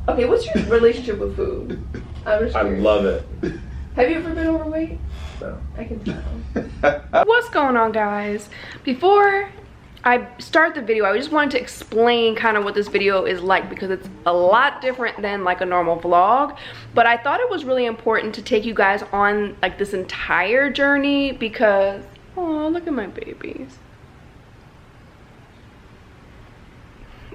Okay, what's your relationship with food? I'm just curious. I love it. Have you ever been overweight? No. I can tell. What's going on, guys? Before I start the video, I just wanted to explain kind of what this video is like, because it's a lot different than like a normal vlog. But I thought it was really important to take you guys on like this entire journey because, oh, look at my babies.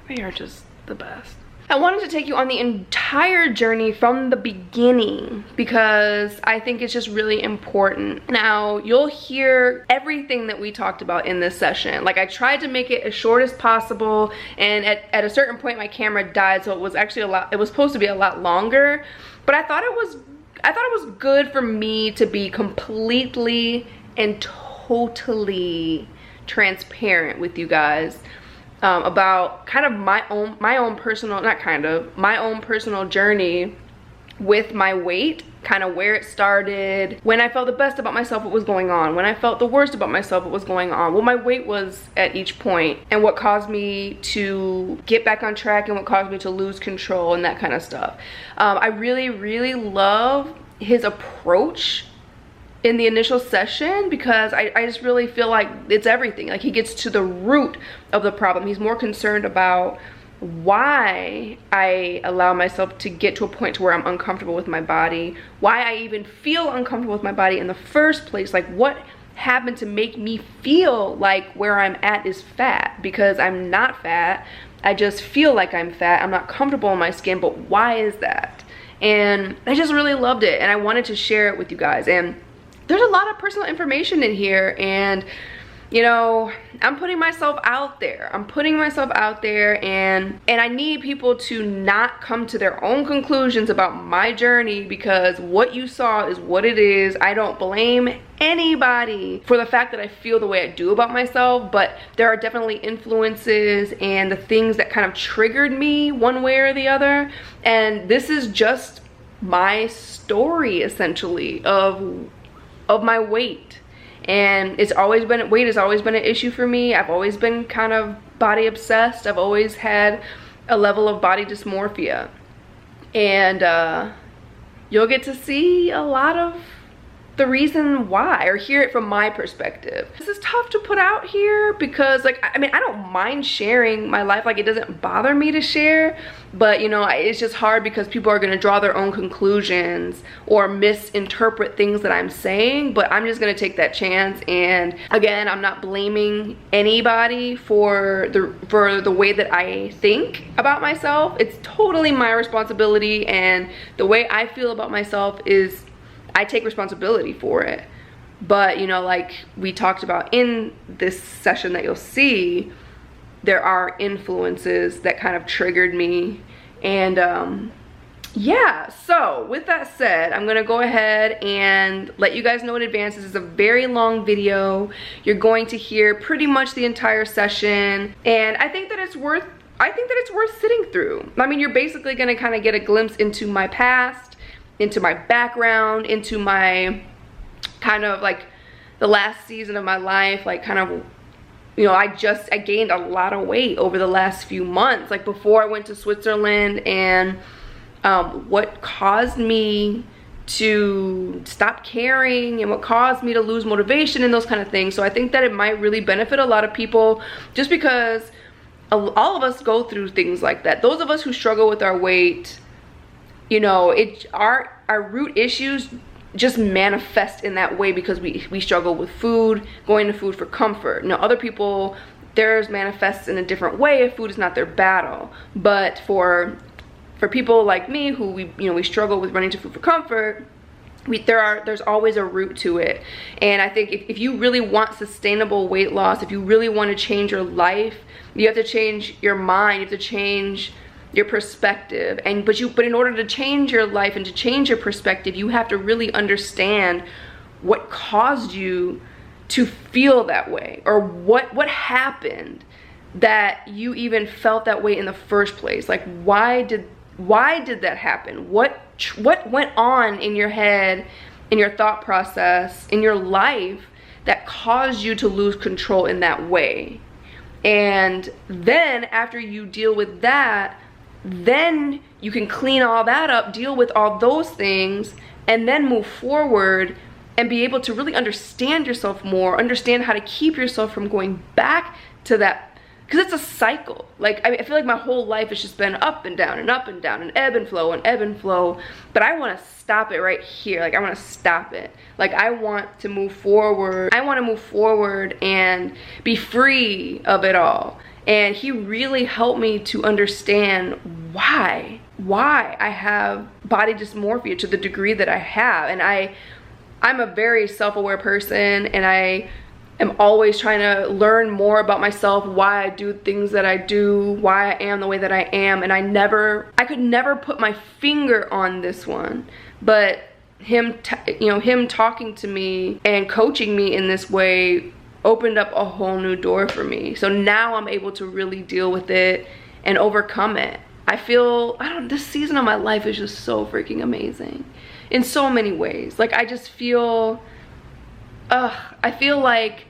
They are just the best. I wanted to take you on the entire journey from the beginning because I think it's just really important. Now, you'll hear everything that we talked about in this session. Like, I tried to make it as short as possible, and at a certain point my camera died, so it was actually it was supposed to be a lot longer. But I thought it was good for me to be completely and totally transparent with you guys. About kind of my own personal journey with my weight, kind of where it started, when I felt the best about myself, what was going on, when I felt the worst about myself, what was going on, what my weight was at each point, and what caused me to get back on track and what caused me to lose control and that kind of stuff. I really love his approach in the initial session because I just really feel like it's everything. Like, he gets to the root of the problem. He's more concerned about why I allow myself to get to a point to where I'm uncomfortable with my body, why I even feel uncomfortable with my body in the first place. Like, what happened to make me feel like where I'm at is fat? Because I'm not fat. I just feel like I'm fat. I'm not comfortable in my skin, but why is that? And I just really loved it, and I wanted to share it with you guys. And there's a lot of personal information in here, and you know, I'm putting myself out there. And I need people to not come to their own conclusions about my journey, because what you saw is what it is. I don't blame anybody for the fact that I feel the way I do about myself, but there are definitely influences and the things that kind of triggered me one way or the other. And this is just my story, essentially, of my weight. And weight has always been an issue for me. I've always been kind of body obsessed. I've always had a level of body dysmorphia, and you'll get to see a lot of the reason why, or hear it from my perspective. This is tough to put out here because, like, I mean, I don't mind sharing my life. Like, it doesn't bother me to share, but you know, it's just hard because people are gonna draw their own conclusions or misinterpret things that I'm saying. But I'm just gonna take that chance. And again, I'm not blaming anybody for the way that I think about myself. It's totally my responsibility, and the way I feel about myself is I take responsibility for it. But you know, like we talked about in this session that you'll see, there are influences that kind of triggered me. And yeah, so with that said, I'm gonna go ahead and let you guys know in advance, this is a very long video. You're going to hear pretty much the entire session, and I think that it's worth sitting through. I mean, you're basically gonna kind of get a glimpse into my past, into my background, into my kind of like the last season of my life, like kind of, you know, I gained a lot of weight over the last few months, like before I went to Switzerland, and what caused me to stop caring and what caused me to lose motivation and those kind of things. So I think that it might really benefit a lot of people, just because all of us go through things like that. Those of us who struggle with our weight, you know, our root issues just manifest in that way because we struggle with food, going to food for comfort. Now, other people, theirs manifests in a different way if food is not their battle. But for people like me, who we struggle with running to food for comfort, there's always a root to it. And I think if you really want sustainable weight loss, if you really want to change your life, you have to change your mind, you have to change your perspective. But in order to change your life and to change your perspective, you have to really understand what caused you to feel that way, or what happened that you even felt that way in the first place. Like, why did that happen? What went on in your head, in your thought process, in your life that caused you to lose control in that way? And then after you deal with that, then you can clean all that up, deal with all those things, and then move forward and be able to really understand yourself more, understand how to keep yourself from going back to that. Because it's a cycle. Like, I feel like my whole life has just been up and down and up and down and ebb and flow and ebb and flow. But I want to stop it right here. Like, I want to stop it. Like, I want to move forward. I want to move forward and be free of it all. And he really helped me to understand why I have body dysmorphia to the degree that I have. And I'm a very self-aware person, and I am always trying to learn more about myself, why I do things that I do, why I am the way that I am. And I could never put my finger on this one, but him talking to me and coaching me in this way opened up a whole new door for me. So now I'm able to really deal with it and overcome it. I feel, this season of my life is just so freaking amazing in so many ways. Like, I just feel, I feel like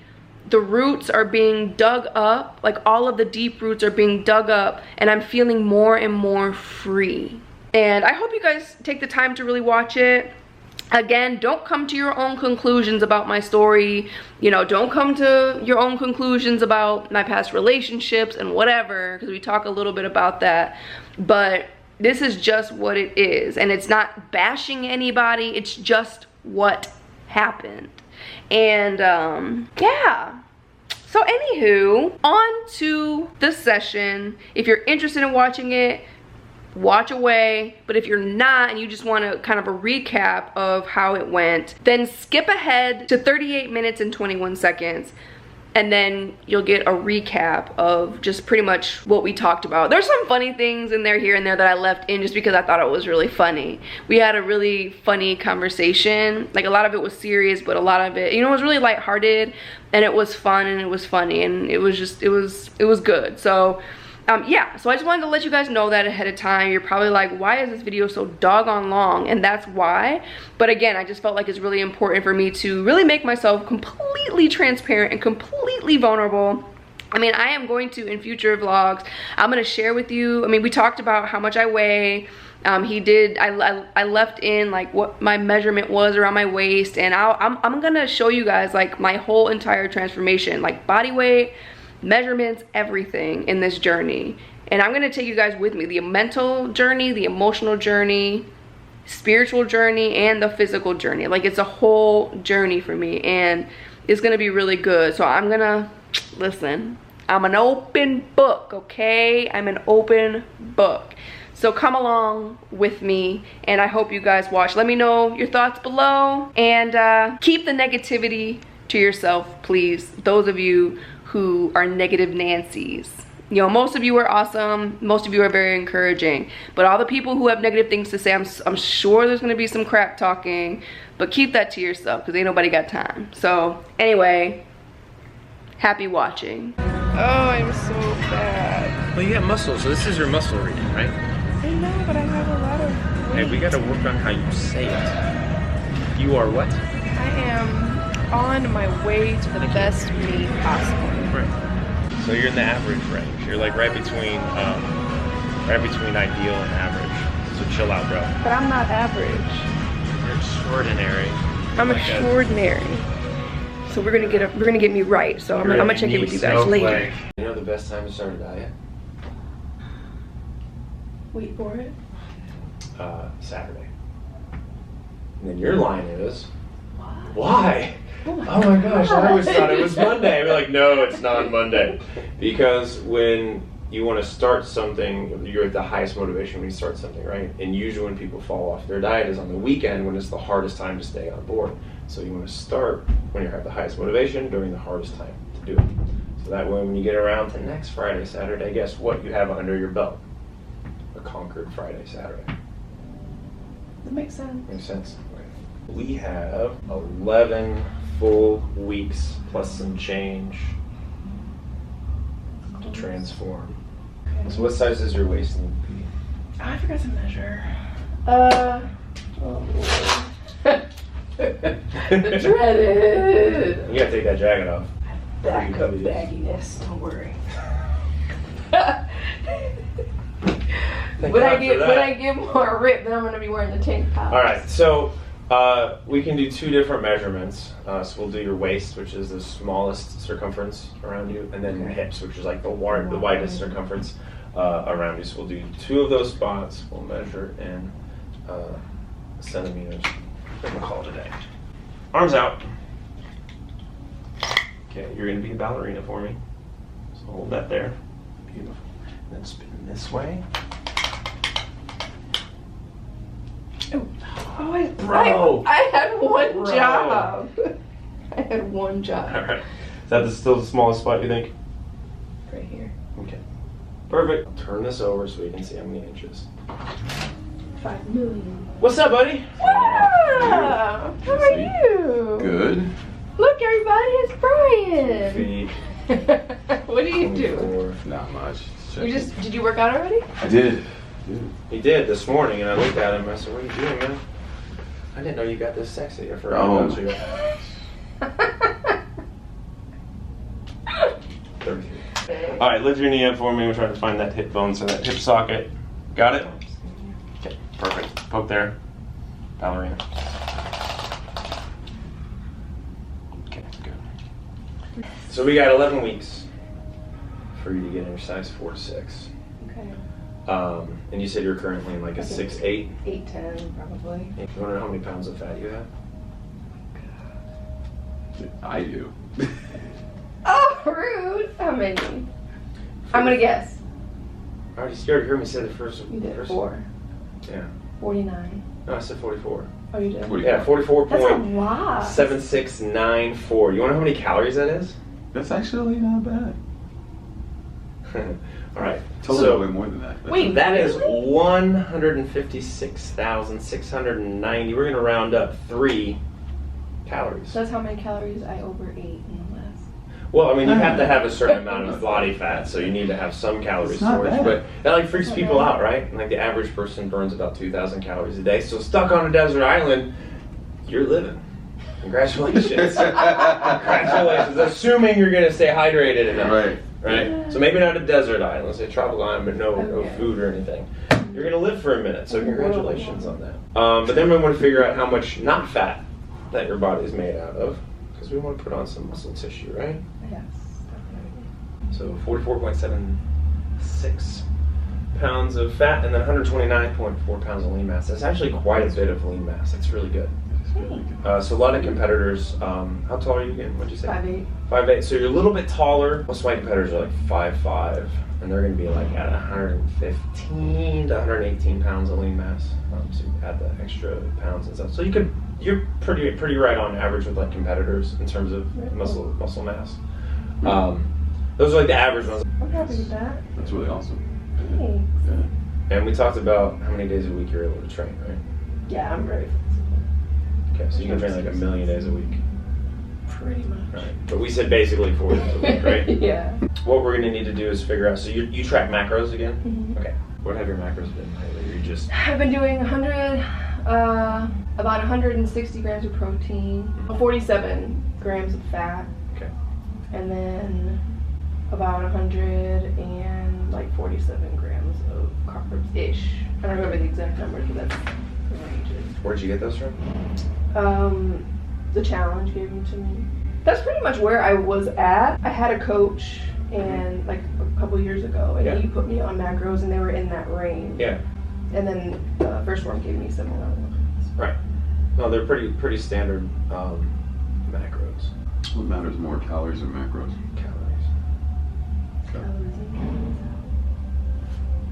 the roots are being dug up, like all of the deep roots are being dug up, and I'm feeling more and more free. And I hope you guys take the time to really watch it. Again, don't come to your own conclusions about my story. You know, don't come to your own conclusions about my past relationships and whatever, because we talk a little bit about that. But this is just what it is, and it's not bashing anybody, it's just what happened. And yeah, so anywho, on to the session. If you're interested in watching it, watch away. But if you're not, and you just want to kind of a recap of how it went, then skip ahead to 38 minutes and 21 seconds. And then you'll get a recap of just pretty much what we talked about. There's some funny things in there here and there that I left in just because I thought it was really funny. We had a really funny conversation. Like, a lot of it was serious, but a lot of it, was really lighthearted, and it was fun, and it was funny, and it was just, it was good. So yeah, so I just wanted to let you guys know that ahead of time. You're probably like, why is this video so doggone long? And that's why. But again, I just felt like it's really important for me to really make myself completely transparent and completely vulnerable. I mean, I am going to, in future vlogs, I'm going to share with you, I mean, we talked about how much I weigh. I left in like what my measurement was around my waist, and I'm going to show you guys like my whole entire transformation, like body weight, measurements, everything in this journey. And I'm gonna take you guys with me, the mental journey, the emotional journey, spiritual journey, and the physical journey. Like, it's a whole journey for me, and it's gonna be really good. So I'm gonna, listen, I'm an open book, okay? I'm an open book. So come along with me, and I hope you guys watch. Let me know your thoughts below, and keep the negativity to yourself, please. Those of you who are negative Nancy's. Most of you are awesome. Most of you are very encouraging. But all the people who have negative things to say, I'm sure there's gonna be some crap talking, but keep that to yourself, because ain't nobody got time. So anyway, happy watching. Oh, I'm so bad. Well, you got muscle, so this is your muscle reading, right? I know, but I have a lot of weight. Hey, we gotta work on how you say it. You are what? I am on my way to the best me possible. Right. So you're in the average range. You're like right between ideal and average. So chill out, bro. But I'm not average. You're extraordinary. I'm extraordinary. So we're gonna get me right. So I'm gonna check in with you guys later. You know the best time to start a diet? Wait for it. Saturday. And then your line is, why? Oh my gosh, I always thought it was Monday. I'm like, no, it's not Monday. Because when you want to start something, you're at the highest motivation when you start something, right? And usually when people fall off their diet is on the weekend, when it's the hardest time to stay on board. So you want to start when you have the highest motivation during the hardest time to do it. So that way when you get around to next Friday, Saturday, guess what? You have under your belt a conquered Friday, Saturday. That makes sense. Makes sense. We have 11 full weeks plus some change to transform. Okay. So what size does your waist need to be? I forgot to measure. Dreaded. You gotta take that jacket off. Back up bagginess, don't worry. When I get more ripped, then I'm gonna be wearing the tank top. All right, so we can do 2 different measurements. So we'll do your waist, which is the smallest circumference around you, and then your hips, which is like the widest circumference around you. So we'll do 2 of those spots. We'll measure in centimeters. Then we'll call it a day. Arms out. Okay, you're gonna be a ballerina for me. So hold that there. Beautiful. And then spin this way. Oh, Bro! I had one job. I had one job. All right. Is that still the smallest spot you think? Right here. Okay. Perfect. I'll turn this over so we can see how many inches. 5 million. What's up, buddy? Wow! How are you? Good. Look, everybody, it's Brian. Feet. What do you do? 24. Not much. Did you work out already? I did. He did this morning, and I looked at him and I said, "What are you doing, man? I didn't know you got this sexy." I forgot about you. 33. All right, lift your knee up for me. We're trying to find that hip bone, so that hip socket. Got it? Okay, perfect. Poke there. Ballerina. Okay, good. So we got 11 weeks for you to get in your size 4 to 6. Okay. And you said you're currently in like a 6'8"? 8'10", probably. You want to know how many pounds of fat you have? I do. Oh, rude. How many? I'm gonna guess. You already heard me say the first. You did first 4. Yeah. 49. No, I said 44. Oh, you did? 44. Yeah, 44. That's a lot. 7694. You want to know how many calories that is? That's actually not bad. All right. Totally way more than that. Wait, that is 156,690. We're gonna round up 3 calories. So that's how many calories I overate in the last. Well, I mean, you have to have a certain amount of body fat, so you need to have some calorie storage. But that like freaks people out, right? Like the average person burns about 2,000 calories a day. So stuck on a desert island, you're living. Congratulations. Congratulations. Assuming you're gonna stay hydrated enough. Right? So maybe not a desert island, let's say tropical island, but no food or anything. You're gonna live for a minute, so congratulations on that. But then we want to figure out how much not fat that your body is made out of, because we want to put on some muscle tissue, right? Yes, definitely. So 44.76 pounds of fat, and then 129.4 pounds of lean mass. That's actually quite a bit of lean mass. That's really good. So a lot of competitors, how tall are you again? What'd you say? 5'8". 5'8". So you're a little bit taller. Most of my competitors are like 5'5", and they're going to be like at 115 to 118 pounds of lean mass. So you add the extra pounds and stuff. So you're pretty right on average with like competitors in terms of muscle mass. Those are like the average ones. I'm happy with that. That's really awesome. Thanks. Yeah. And we talked about how many days a week you're able to train, right? Yeah, I'm very flexible. Okay, so you can train like 1 million days a week. Pretty much. Right. But we said basically 4 days a week, right? Yeah. What we're going to need to do is figure out, so you track macros again? Mm-hmm. Okay. What have your macros been lately? You just... I've been doing about 160 grams of protein, 47 grams of fat. Okay. And then about 147 grams of carbs-ish. I don't remember the exact numbers, but that's the ranges. Where'd you get those from? The challenge gave them to me. That's pretty much where I was at. I had a coach and like a couple years ago, and he put me on macros, and they were in that range. Yeah. And then PHORM gave me similar ones. Right. No, they're pretty standard macros. What matters more, calories or macros? Calories.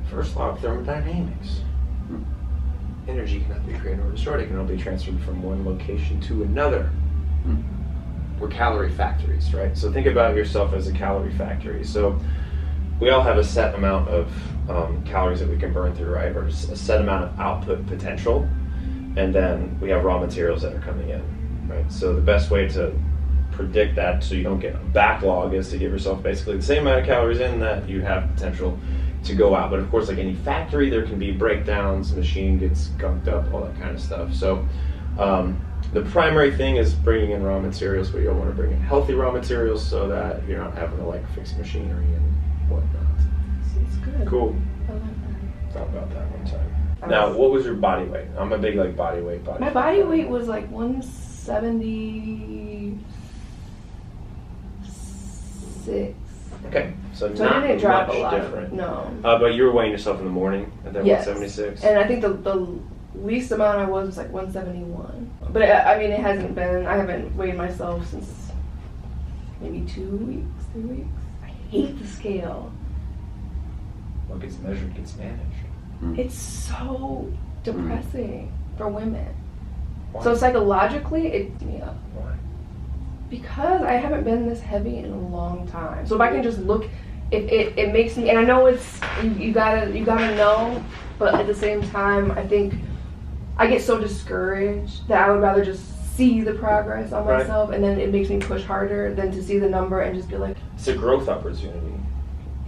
First law of thermodynamics. Energy cannot be created or destroyed. It can only be transferred from one location to another. We're calorie factories, right? So think about yourself as a calorie factory. So we all have a set amount of calories that we can burn through, right? Or a set amount of output potential. And then we have raw materials that are coming in, right? So the best way to predict that so you don't get a backlog is to give yourself basically the same amount of calories in that you have potential to go out. But of course, like any factory, there can be breakdowns, the machine gets gunked up, all that kind of stuff. So the primary thing is bringing in raw materials, but you'll want to bring in healthy raw materials so that you're not having to like fix machinery and whatnot. It's good. Cool. I like Thought about that one time. Now, what was your body weight? I'm a big like body weight. My body weight was like 176. Okay, so I not didn't drop much a lot. different. No. But you were weighing yourself in the morning at that Yes. 176? And I think the least amount I was like 171. But I mean, it hasn't been, I haven't weighed myself since maybe 2 weeks, 3 weeks. I hate the scale. What gets measured gets managed. It's so depressing for women. Why? So psychologically, it eats me up. Why? Because I haven't been this heavy in a long time. So if I can just look, it makes me, and I know it's, you gotta know, but at the same time, I think I get so discouraged that I would rather just see the progress on myself, and then it makes me push harder than to see the number and just be like, It's a growth opportunity.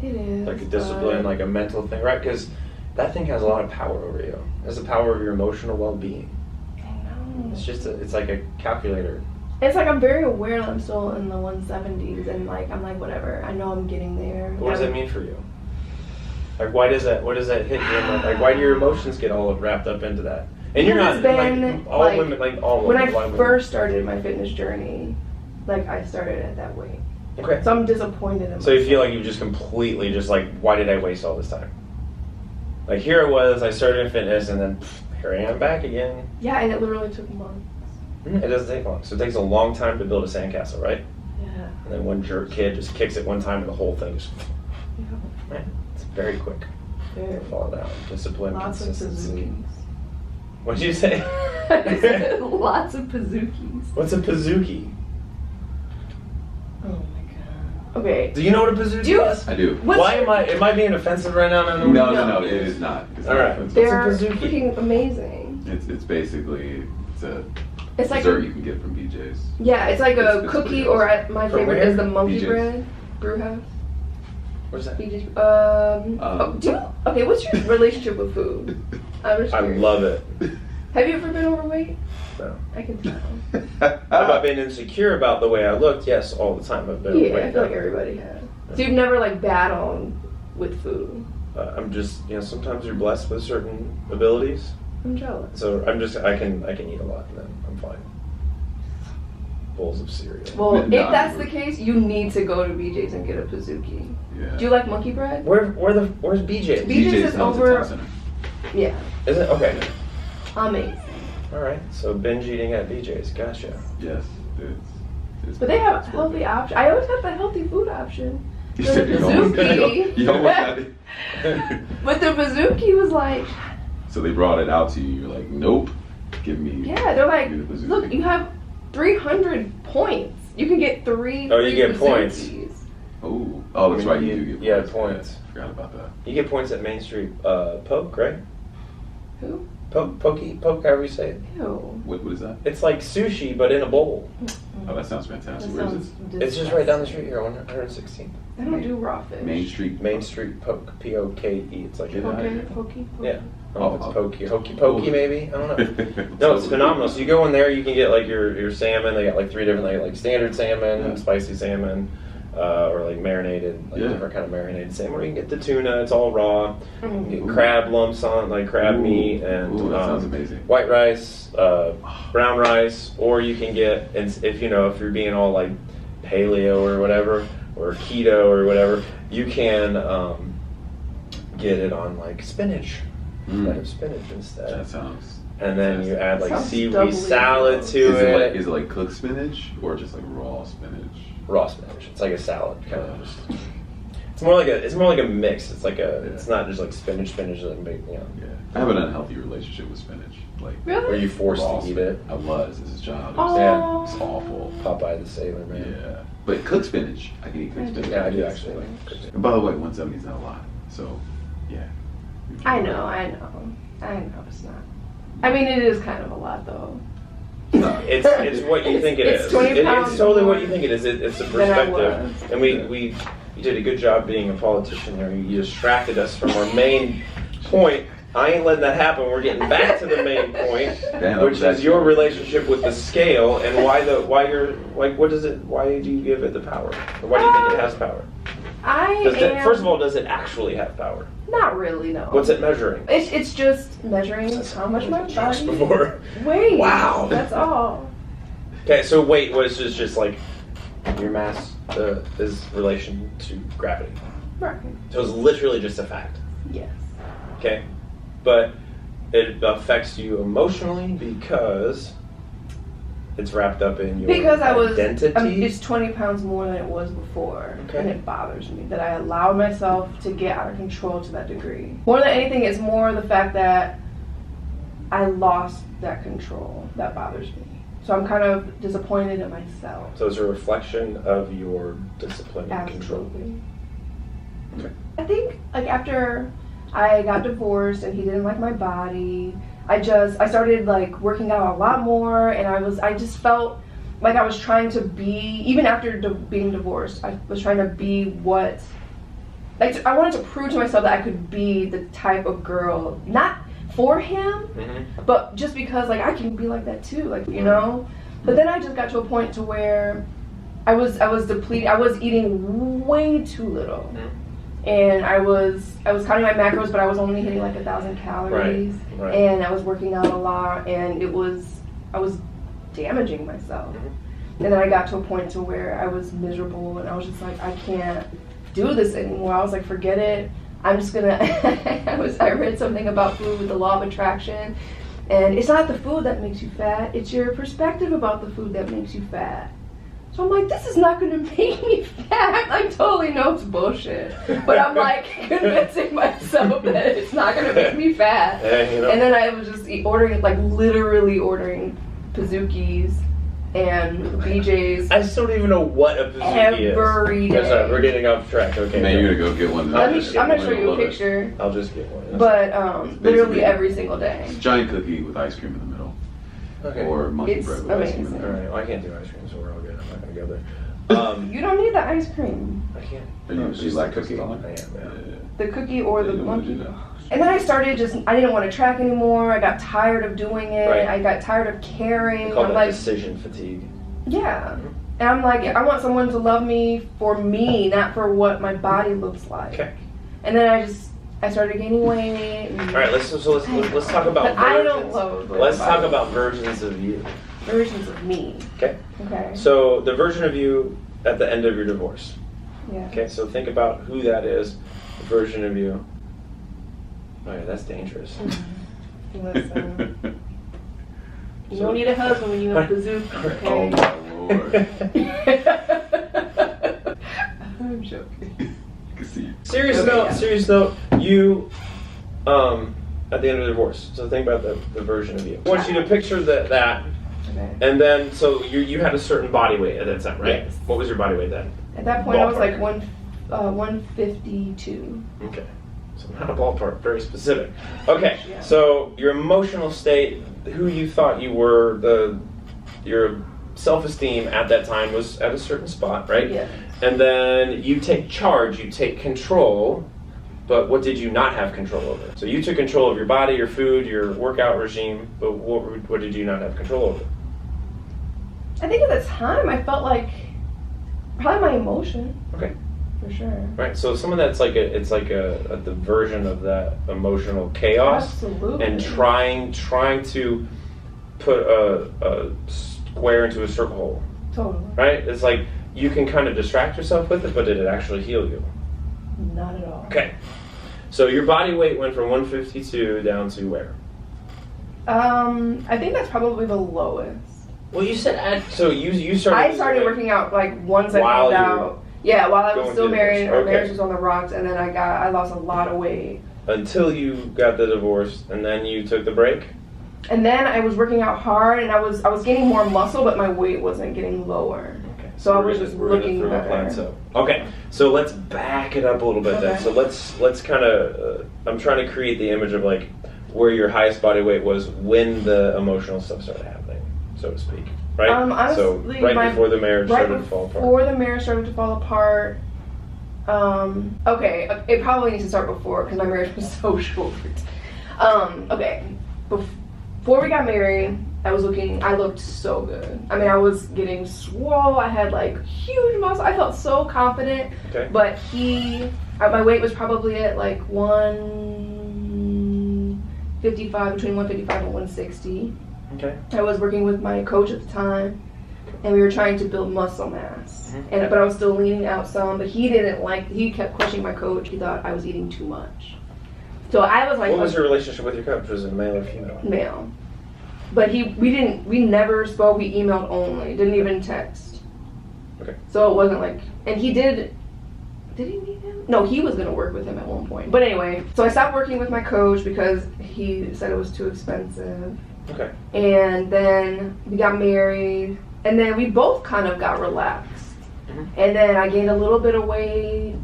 it is. Like a discipline, like a mental thing, right? Because that thing has a lot of power over you. It has the power of your emotional well-being. I know. It's just, it's like a calculator. It's like I'm very aware that I'm still in the 170s, and like I'm like, whatever. I know I'm getting there. What does that mean for you? Like, what does that hit you? Like, why do your emotions get all wrapped up into that? And you're not, like, all women, like, all when women. I first started my fitness journey, like, I started at that weight. Okay. So I'm disappointed in myself. So you feel like you just completely just like, why did I waste all this time? Like, here it was, I started in fitness, and then here I am back again. Yeah, and it literally took months. It doesn't take long. So it takes a long time to build a sandcastle, right? Yeah. And then one jerk kid just kicks it one time and the whole thing just, man, it's very quick. Very. Fall down. Discipline, Lots of consistency. Pazookies. What'd you say? Lots of Pazookies. What's a Pazookie? Oh my god. Okay. Do you know what a Pazookie is? I do. Why am I being offensive right now? No, it is not. It's All not right. offensive. They're What's a Pazookie? freaking amazing. It's basically, It's like dessert you can get from BJ's. yeah, it's like a It's cookie, pretty or awesome. my From favorite where? is the monkey BJ's. bread brew house. What's that? BJ's. Okay, what's your relationship with food? I'm just I curious. love it. Have you ever been overweight? No. I can tell. Have I been insecure about the way I looked? Yes, all the time. I've been Yeah, I overweight. feel like everybody has. So you've never like battled with food. I'm just, sometimes you're blessed with certain abilities. I'm jealous. So I can eat a lot and then I'm fine. Bowls of cereal. Well, if No, that's the case, you need to go to BJ's and get a Pazookie. Yeah. Do you like monkey bread? Where's BJ's? BJ's is is over- Town Center. Yeah, Is it? Okay. amazing. All right. So binge eating at BJ's. Gotcha. Yes, it's But they have it's healthy perfect. options. I always got the healthy food option. You The said you almost- Pazookie. you almost had it. But the Pazookie was like, So they brought it out to you. You're like, nope. Give me. yeah, they're like, give me the Pazookie. look, you have 300 points. You can get 3 Oh, you free get points. Pazookies. Oh, that's right. You do get Yeah, points. points. Yeah, forgot about that. You get points at Main Street Poke, right? Who? Poke, however you say it. Ew. What is that? It's like sushi, but in a bowl. Oh, that sounds fantastic. That Where is sounds it? It's just right down the street here on 116th. I don't do raw fish. Main Street. Main Street Poke, P-O-K-E. It's like Get out of Okay, here. pokey. Yeah. I don't know if it's Oh, pokey, hokey pokey maybe. I don't know. No, it's phenomenal. So you go in there, you can get like your salmon. They got like 3 different, like standard salmon, Yeah. spicy salmon, or like marinated, like Yeah. different kind of marinated salmon. Or you can get the tuna. It's all raw. You can get Ooh. crab lumps on, like crab Ooh. meat, and Ooh, that sounds amazing. white rice, brown rice, or you can get, if you're being all like paleo or whatever, or keto or whatever, you can get it on like spinach. Instead of spinach instead. That sounds. And then you add like Sounds seaweed doubly salad gross. to Is it. it like cooked spinach or just like raw spinach? Raw spinach. It's like a salad kind of. Just, it's more like a mix. It's like it's not just like spinach like big, Yeah. I have an unhealthy relationship with spinach. Like Really? Were you forced raw to eat spinach. it? I was as a child. Oh. Yeah. It's awful. Popeye the Sailor Man. Yeah. But cooked spinach, I can eat cooked spinach. Yeah, I do actually like cooking. And by the way, 170 is not a lot. So, yeah. I know it's not. I mean, it is kind of a lot though. No. It's what you think it It's is. 20 pounds It's totally what more you think it is. It's a than I perspective. was. And you did a good job being a politician there. You distracted us from our main point. I ain't letting that happen. We're getting back to the main point, Damn, which is your relationship with the scale and why do you give it the power? Or why do you think it has power? First of all, does it actually have power? Not really, no. What's it measuring? It's just measuring how much my body before. weighs. Wow. That's all. Okay, so weight was just like your mass is relation to gravity. Right. So it's literally just a fact. Yes. Okay, but it affects you emotionally because it's wrapped up in your identity. It's 20 pounds more than it was before, Okay. and it bothers me that I allowed myself to get out of control to that degree. More than anything, it's more the fact that I lost that control that bothers me. So I'm kind of disappointed in myself. So it's a reflection of your discipline and control. Absolutely. Okay. I think like after I got divorced and he didn't like my body, I started like working out a lot more, and I just felt like I was trying to be, even after being divorced, I was trying to be what, like I wanted to prove to myself that I could be the type of girl, not for him, but just because like I can be like that too, like, you know. But then I just got to a point to where I was depleted. I was eating way too little. And I was counting my macros, but I was only hitting like 1,000 calories. Right. And I was working out a lot, and I was damaging myself. And then I got to a point to where I was miserable, and I was just like, I can't do this anymore. I was like, forget it. I'm just gonna. I read something about food with the law of attraction, and it's not the food that makes you fat. It's your perspective about the food that makes you fat. So I'm like, this is not going to make me fat. I totally know it's bullshit. But I'm like convincing myself that it's not going to make me fat. You know. And then I was just ordering, like literally ordering Pizookies and BJ's. I still don't even know what a Pizookie is. Every day. Sorry, we're getting off track. Okay. Man, you're going to go get one. I'm going to show you a picture. I'll just get one. But literally every single day. It's a giant cookie with ice cream in the middle. Okay. Or monkey bread with ice cream in the middle. Alright, well, I can't do ice cream, so we're all good. I'm not going to go there. You don't need the ice cream. I can't. Are you Just like cookie. cookie? I am, yeah. The cookie or the You don't wanna monkey. do that. And then I started I didn't want to track anymore. I got tired of doing it. Right. I got tired of caring. I call I'm that like, decision fatigue. yeah. And I'm like, I want someone to love me for me, not for what my body looks like. Okay. And then I started gaining weight. And All right, let's talk about but versions. I don't loathe what Let's my talk body about versions of you. versions of me. Okay. Okay. So the version of you at the end of your divorce. Yeah. Okay, so think about who that is, the version of you. Oh yeah, that's dangerous. Listen, you don't need a husband when you have a bazooka. Oh Okay. my lord. I'm joking. I can see. Serious note, you at the end of the divorce. So think about the version of you. I want you to picture that Okay. and then so you had a certain body weight at that time, right? Yes. What was your body weight then? At that point, I was like Ballpark. 152. Okay. So not a ballpark, very specific. Okay, Yeah. so your emotional state, who you thought you were, your self-esteem at that time was at a certain spot, right? Yeah. And then you take charge, you take control, but what did you not have control over? So you took control of your body, your food, your workout regime, but what did you not have control over? I think at the time I felt like probably my emotion. Okay. For sure. Right, so some of that's like a diversion of that emotional chaos. Absolutely. And trying to put a square into a circle hole, Totally. right? It's like you can kind of distract yourself with it, but did it actually heal you? Not at all. Okay, so your body weight went from 152 down to where? I think that's probably the lowest. Well, you said so you started. I started working out like once I While found you were out. Yeah, while I was going still through married, this. our Okay. marriage was on the rocks, and then I lost a lot of weight. Until you got the divorce, and then you took the break. And then I was working out hard, and I was gaining more muscle, but my weight wasn't getting lower. Okay. So I was we're just gonna- we're looking gonna throw a better. plateau. Okay, so let's back it up a little bit then. Okay. So let's kind of. I'm trying to create the image of like where your highest body weight was when the emotional stuff started happening, so to speak, right? Honestly, so right before the marriage right started to fall apart. before the marriage started to fall apart. Okay, it probably needs to start before because my marriage was so short. Okay, before we got married, I looked so good. I mean, I was getting swole. I had like huge muscle. I felt so confident. Okay. But he My weight was probably at like 155, between 155 and 160. Okay. I was working with my coach at the time, and we were trying to build muscle mass. But I was still leaning out some, but he kept questioning my coach. He thought I was eating too much. So I was like, what was your relationship with your coach? Was it male or female? Male. But we never spoke, we emailed only, didn't even text. Okay. So it wasn't like, and he did he meet him? No, he was gonna work with him at one point. But anyway, so I stopped working with my coach because he said it was too expensive. Okay. And then we got married, and then we both kind of got relaxed. And then I gained a little bit of weight,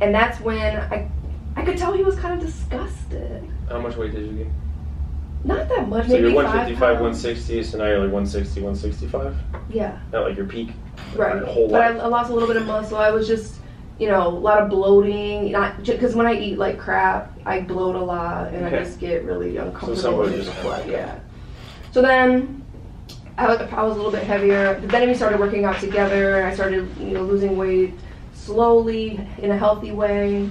and that's when I could tell he was kind of disgusted. How much weight did you gain? Not that much, so maybe you're 155, 160, so now you're like 160, 165? Yeah. Not like your peak? Right. Your whole but life. I lost a little bit of muscle. I was just, a lot of bloating. Not because when I eat like crap, I bloat a lot, and I just get really uncomfortable. So some with just blood, yeah. So then I was a little bit heavier. But then we started working out together, and I started, losing weight slowly in a healthy way.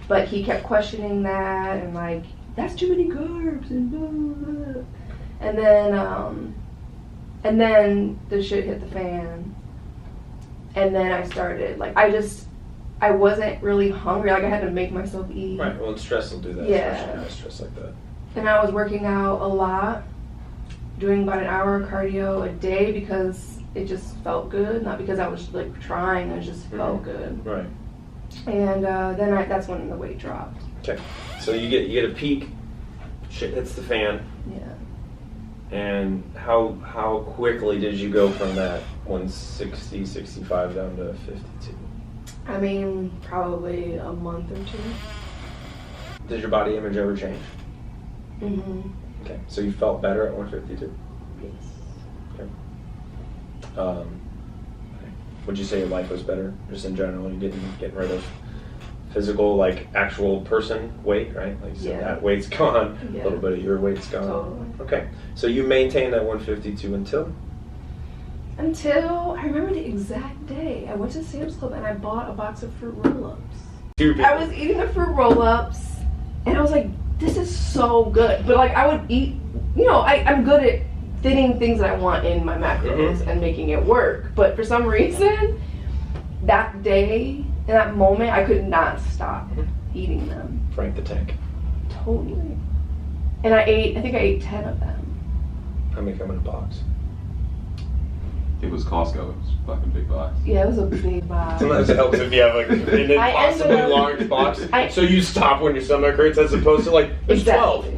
But he kept questioning that, and like, that's too many carbs, and blah, blah, blah. And then the shit hit the fan. And then I started, like, I wasn't really hungry. Like, I had to make myself eat. Right, well, stress will do that. Yeah. Especially stress like that. And I was working out a lot, doing about an hour of cardio a day because it just felt good. Not because I was, like, trying. It just felt good. Right. And then that's when the weight dropped. Okay. So you get a peak, shit hits the fan. Yeah. And how quickly did you go from that 160, 65 down to 52? I mean, probably a month or two. Did your body image ever change? Mm-hmm. Okay. So you felt better at 152? Yes. Okay. Would you say your life was better, just in general? You getting rid of physical, like actual person weight, right? Like you said, that weight's gone. Yeah. A little bit of your weight's gone. Totally. Okay. So you maintained that 152 until I remember the exact day. I went to Sam's Club and I bought a box of fruit roll-ups. I was eating the fruit roll-ups and I was like, this is so good. But like I would eat, I'm good at fitting things that I want in my macros and making it work. But for some reason, that day, in that moment, I could not stop eating them. Frank the Tank. Totally. And I think I ate 10 of them. How many come in a box? It was Costco. It was a fucking big box. Yeah, it was a big box. Sometimes it helps if you have like an impossibly large box. So you stop when your stomach hurts as opposed to like, there's 12.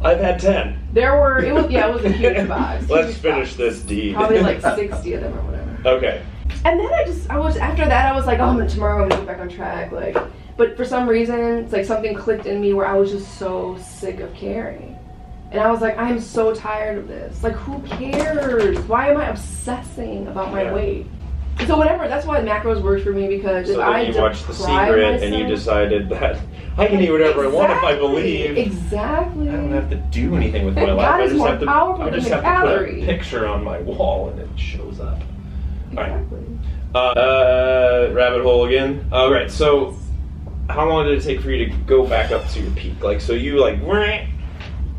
I've had 10. It was a huge box. Let's finish this deed. Probably like 60 of them or whatever. Okay. And then after that I was like, tomorrow I'm gonna get back on track. Like, but for some reason, it's like something clicked in me where I was just so sick of caring. And I was like, I am so tired of this. Like, who cares? Why am I obsessing about my weight? So whatever, that's why macros worked for me because if I you watched The Secret and you decided that I can eat whatever I want if I believe. Exactly. I don't have to do anything with my life. I just have to put a picture on my wall and it shows up. Exactly. All right. Rabbit hole again. All right. So, how long did it take for you to go back up to your peak? Like, so you like.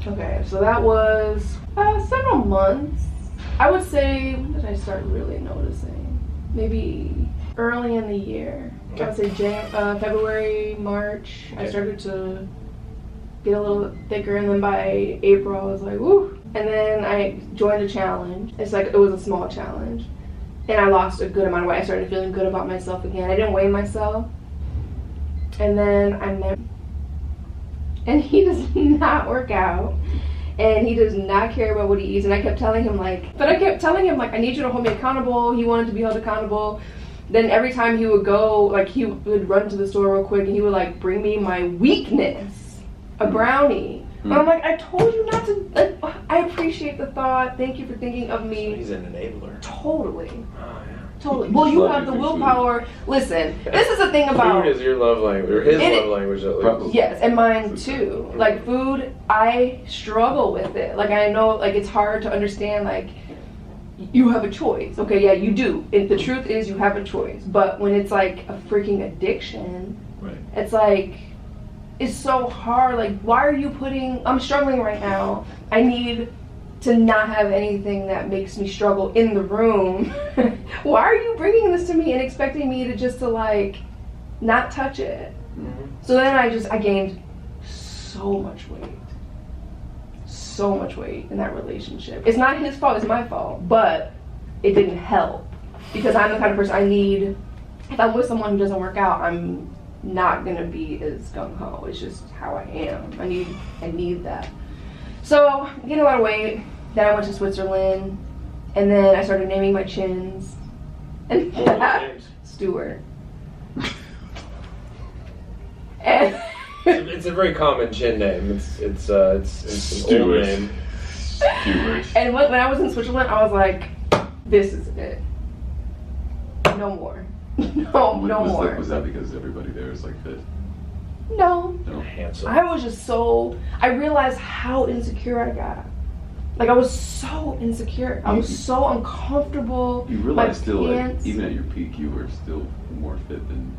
Okay, so that was several months. I would say, when did I start really noticing? Maybe early in the year. Okay. I would say February, March. Okay. I started to get a little bit thicker, and then by April I was like, woo. And then I joined a challenge. It was a small challenge. And I lost a good amount of weight. I started feeling good about myself again. I didn't weigh myself. And then I met, and he does not work out. And he does not care about what he eats. And I kept telling him I need you to hold me accountable. He wanted to be held accountable. Then every time he would go, like he would run to the store real quick and he would like bring me my weakness, a brownie. And I'm like, I told you not to, like, I appreciate the thought. Thank you for thinking of me. So he's an enabler. Totally. Oh, yeah. Totally. Well, you have the willpower. Listen, this is the thing about... Food is your love language, or his love language at least. Yes, and mine too. Like food, I struggle with it. Like I know, like it's hard to understand, like, you have a choice. Okay, yeah, you do. The truth is you have a choice. But when it's like a freaking addiction... Right. It's like, it's so hard. Like, why are you putting, I'm struggling right now. I need to not have anything that makes me struggle in the room. Why are you bringing this to me and expecting me to just to like not touch it? So then I gained so much weight in that relationship. It's not his fault, it's my fault, but it didn't help because I'm the kind of person I need. If I'm with someone who doesn't work out, I'm not gonna be as gung-ho. It's just how I am. I need that. So I gained a lot of weight. Then I went to Switzerland, and then I started naming my chins. And Stuart. And it's a very common chin name. It's an old name. Stuart. And when I was in Switzerland, I was like, this is it. No more. No more. Was that because everybody there is like fit? No. Handsome. I was just I realized how insecure I got. Like, I was so insecure. I was so uncomfortable. You realize still, like, even at your peak, you were still more fit than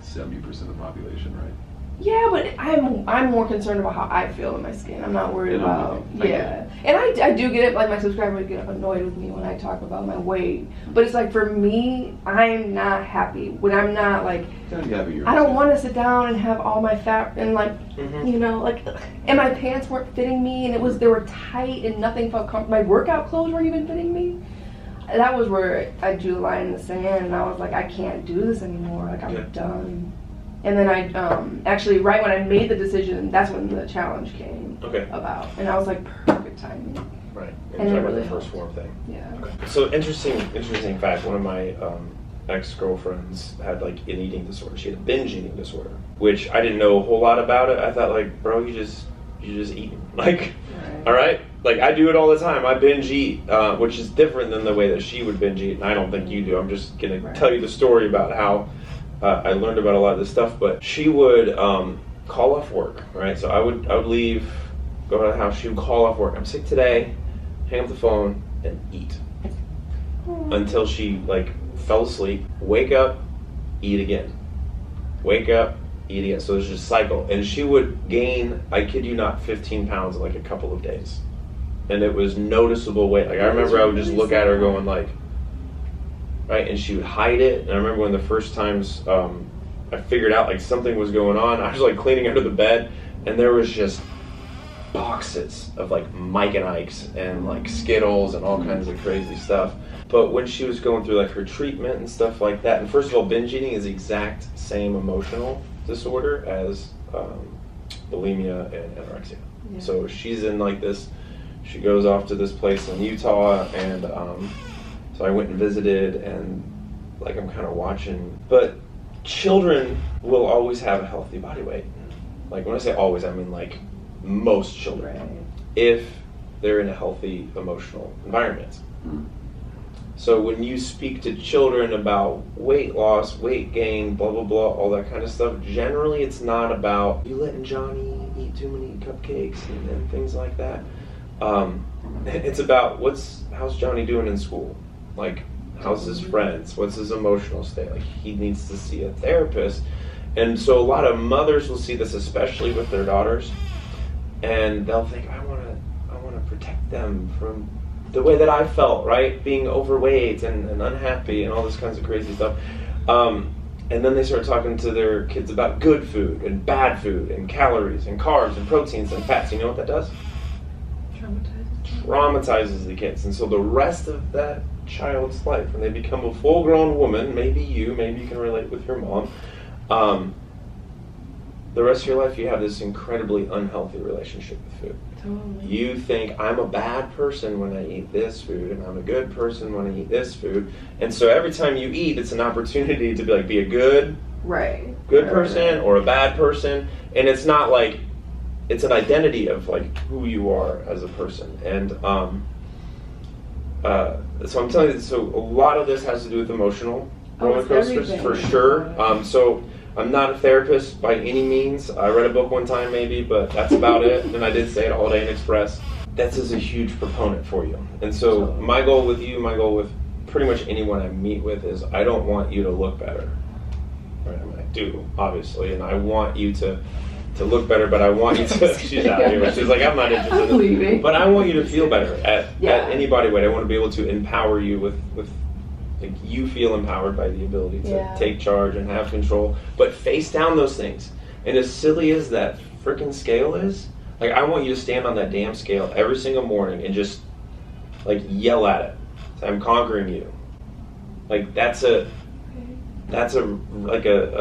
70% of the population, right? Yeah, but I'm more concerned about how I feel in my skin. I'm not worried about, yeah. And I do get it, like my subscribers get annoyed with me when I talk about my weight. But it's like, for me, I'm not happy. When I'm not like, I don't want to sit down and have all my fat and like, you know, like, and my pants weren't fitting me and they were tight and nothing felt comfortable. My workout clothes weren't even fitting me. That was where I drew the line in the sand and I was like, I can't do this anymore. Like, I'm done. And then I, actually, right when I made the decision, that's when the challenge came about. And I was like, perfect timing. Right. And it really the first form thing. Yeah. Okay. So interesting fact, one of my ex-girlfriends had like an eating disorder. She had a binge eating disorder, which I didn't know a whole lot about it. I thought like, bro, you just eating. Like, all right? Like, I do it all the time. I binge eat, which is different than the way that she would binge eat. And I don't think you do. I'm just going to tell you the story about how I learned about a lot of this stuff, but she would call off work, right? So I would leave, go to the house, she would call off work. I'm sick today, hang up the phone, and eat. Until she like fell asleep, wake up, eat again. Wake up, eat again. So there's just a cycle. And she would gain, I kid you not, 15 pounds in like a couple of days. And it was noticeable weight. Like I remember I would just look at her going like, right, and she would hide it. And I remember when the first times I figured out like something was going on, I was like cleaning under the bed, and there was just boxes of like Mike and Ike's and like Skittles and all kinds of crazy stuff. But when she was going through like her treatment and stuff like that, and first of all, binge eating is the exact same emotional disorder as bulimia and anorexia. Yeah. So she's in like this, she goes off to this place in Utah, and so I went and visited, and like I'm kind of watching. But children will always have a healthy body weight. Like when I say always, I mean like most children, if they're in a healthy emotional environment. So when you speak to children about weight loss, weight gain, blah, blah, blah, all that kind of stuff, generally it's not about you letting Johnny eat too many cupcakes and things like that. It's about how's Johnny doing in school? Like, how's his friends? What's his emotional state? Like, he needs to see a therapist. And so a lot of mothers will see this, especially with their daughters, and they'll think, I want to protect them from the way that I felt, right? Being overweight and unhappy and all this kinds of crazy stuff. And then they start talking to their kids about good food and bad food and calories and carbs and proteins and fats. You know what that does? Traumatizes the kids. And so the rest of that child's life, when they become a full-grown woman, maybe you can relate with your mom, the rest of your life you have this incredibly unhealthy relationship with food. Totally. You think, I'm a bad person when I eat this food, and I'm a good person when I eat this food. And so every time you eat, it's an opportunity to be a good person or a bad person. And it's not like, it's an identity of like who you are as a person. And so I'm telling you, so a lot of this has to do with emotional roller coasters for sure. So I'm not a therapist by any means. I read a book one time maybe, but that's about it. And I did stay at a Holiday Inn Express. That's just a huge proponent for you. And so my goal with you, my goal with pretty much anyone I meet with is I don't want you to look better. Right? I mean, I do, obviously, and I want you to look better, but I want you to, she's out here, she's like, I'm not interested in this. But I want you to feel better at any body weight. I want to be able to empower you with like, you feel empowered by the ability to take charge and have control, but face down those things. And as silly as that freaking scale is, like, I want you to stand on that damn scale every single morning and just like yell at it. I'm conquering you. Like, that's a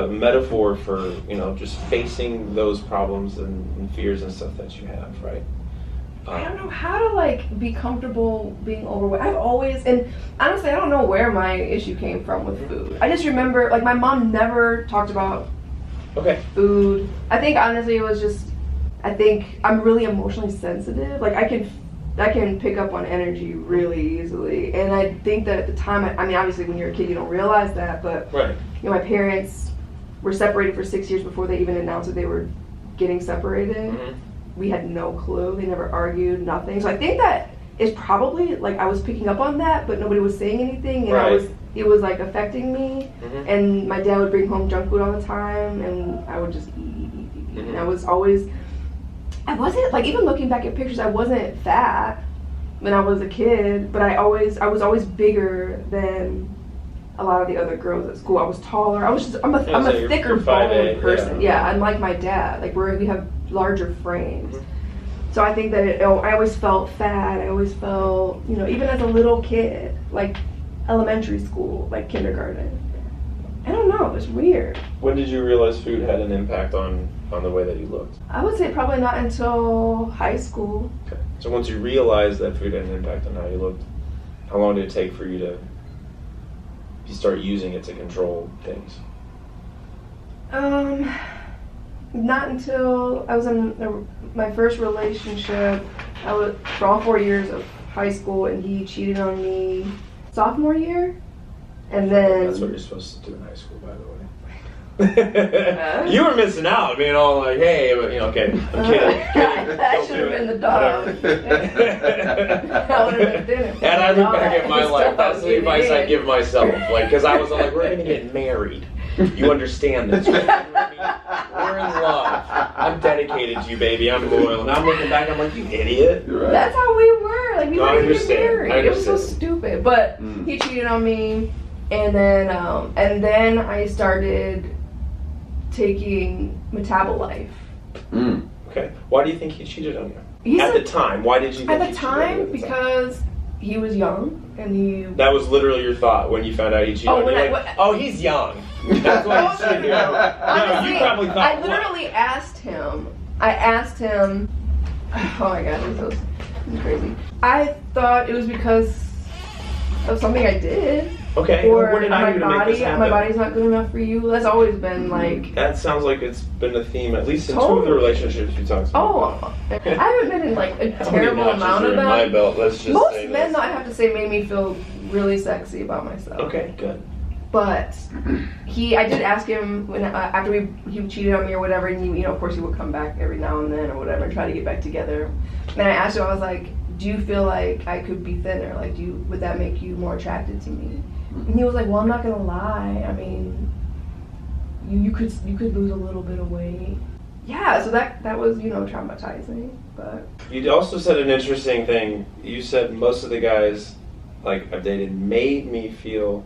metaphor for, you know, just facing those problems and fears and stuff that you have, right? I don't know how to like be comfortable being overweight. I've always, and honestly, I don't know where my issue came from with food. I just remember, like, my mom never talked about food. I think honestly it was just, I think I'm really emotionally sensitive. Like, I can pick up on energy really easily, and I think that at the time, I mean, obviously when you're a kid you don't realize that, but you know, my parents were separated for 6 years before they even announced that they were getting separated. We had no clue. They never argued, nothing. So I think that is probably, like, I was picking up on that, but nobody was saying anything, and it was like affecting me. And my dad would bring home junk food all the time, and I would just eat. And I wasn't, like, even looking back at pictures, I wasn't fat when I was a kid, but I was always bigger than a lot of the other girls at school. I was taller. I'm a thicker boned person. Yeah, unlike my dad. Like, we have larger frames. So I think that I always felt fat. I always felt, you know, even as a little kid, like elementary school, like kindergarten. I don't know, it's weird. When did you realize food had an impact on the way that you looked? I would say probably not until high school. Okay. So once you realized that food had an impact on how you looked, how long did it take for you to start using it to control things? Not until I was in my first relationship. I was for all 4 years of high school, and he cheated on me sophomore year. And then that's what you're supposed to do in high school, by the way. You were missing out, being all like, "Hey, but, you know, okay, I'm kidding." I should have been the dog. I would have been dinner. And I look back at my life. That's the advice I give myself, like, because I was like, "We're gonna get married. You understand this? Right? We're in love. I'm dedicated to you, baby. I'm loyal." And I'm looking back, I'm like, "You idiot." Right. That's how we were. Like, we weren't even married. It was so stupid. But he cheated on me, and then I started taking Metabolife. Okay. Why do you think he cheated on you? At the time, why did you think at the time? Because he was young, and he... That was literally your thought when you found out he cheated on you? Like, oh, he's young. That's why he's cheating. No, you probably thought... I literally asked him, oh my god, this is crazy. I thought it was because of something I did. Okay, or what did I do to make this happen? My body's not good enough for you. That's always been like... That sounds like it's been a theme, at least in 2 of the relationships you talked about. I haven't been in like a terrible amount of them. My belt. Let's just most say men, though, I have to say, made me feel really sexy about myself. Okay, good. But I did ask him when after he cheated on me or whatever, and he, you know, of course he would come back every now and then or whatever and try to get back together. And I asked him, I was like, "Do you feel like I could be thinner? Like, would that make you more attracted to me?" And he was like, "Well, I'm not gonna lie. I mean, you could lose a little bit of weight." Yeah, so that was, you know, traumatizing. But you also said an interesting thing. You said most of the guys, like, I've dated made me feel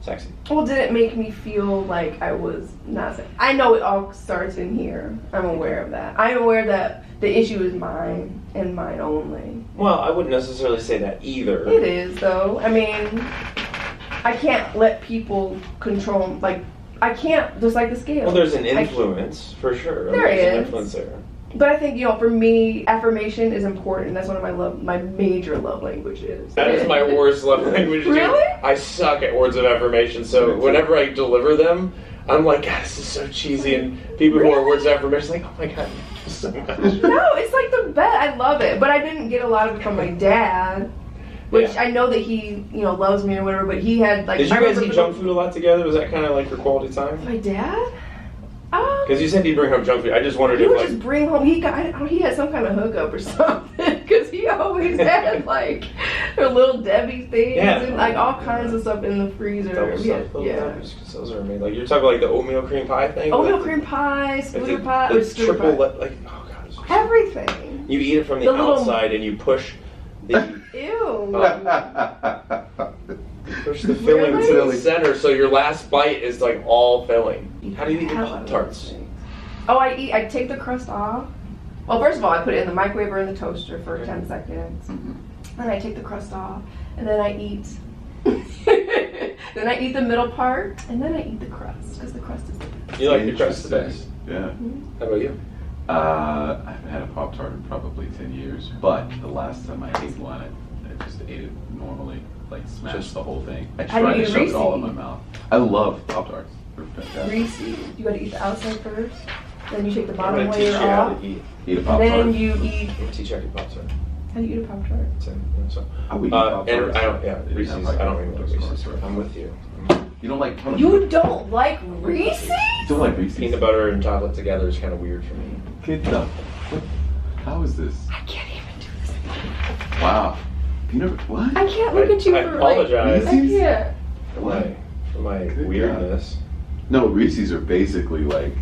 sexy. Well, did it make me feel like I was not sexy? I know it all starts in here. I'm aware of that. I'm aware that the issue is mine and mine only. Well, I wouldn't necessarily say that either. It is, though. I mean, I can't let people control, like, I can't, just like the scale. Well, there's an influence, for sure. There's an influence there. But I think, you know, for me, affirmation is important. That's one of my major love languages. That is my worst love language, too. Really? I suck at words of affirmation, so whenever I deliver them, I'm like, God, this is so cheesy, and people who are words of affirmation are like, oh my God, thank you so much. No, it's like the best. I love it. But I didn't get a lot of it from my dad. Which I know that he, you know, loves me or whatever, but he had, like... Did you guys eat junk food a lot together? Was that kind of like your quality time? My dad? Because you said he'd bring home junk food. I just wondered if, like... He would just bring home... He had some kind of hookup or something. Because he we always had like her little Debbie things Yeah. and like all kinds of stuff in the freezer. Double stuffed little Debbie's, 'cause those are amazing. Like you're talking like the oatmeal cream pie thing. Oatmeal cream pie, scooter pie, or the scooter triple pie. like oh god. It's just, Everything. you eat it from the little- outside and you push the Ew. push the filling Really? to the center, so your last bite is like all filling. How do you eat your Hell out of Pop-Tarts? those things. Oh, I take the crust off. Well, first of all, I put it in the microwave or in the toaster for 10 seconds. Then I take the crust off, and then I eat. Then I eat the middle part, and then I eat the crust because the crust is the best. You like the crust the best? Yeah. How about you? I haven't had a Pop-Tart in probably 10 years, but the last time I ate one, I just ate it normally, like smashed Just the whole thing. I How do tried you to shove eat it all in my Reese's? mouth. I love Pop-Tarts. They're fantastic. Reese's. You gotta eat the outside first. Then you take the I'm bottom gonna teach you layer how off. to eat. Eat a And Pop-Tart. then you eat. I'm gonna teach you how to eat Pop-Tart. How do you eat a Pop-Tart? So, I would eat and Pop-Tarts. I don't, yeah, They didn't Reese's. have, I like, don't really like those Reese's. sorts. I'm with you. You don't like You don't like Reese's? You don't like Reese's? Peanut butter and chocolate together is kind of weird for me. Get the. What? How is this? I can't even do this. Wow. Peanut butter. What? I can't look at you I for apologize. like. I can't. For my Good weirdness. No, Reese's are basically like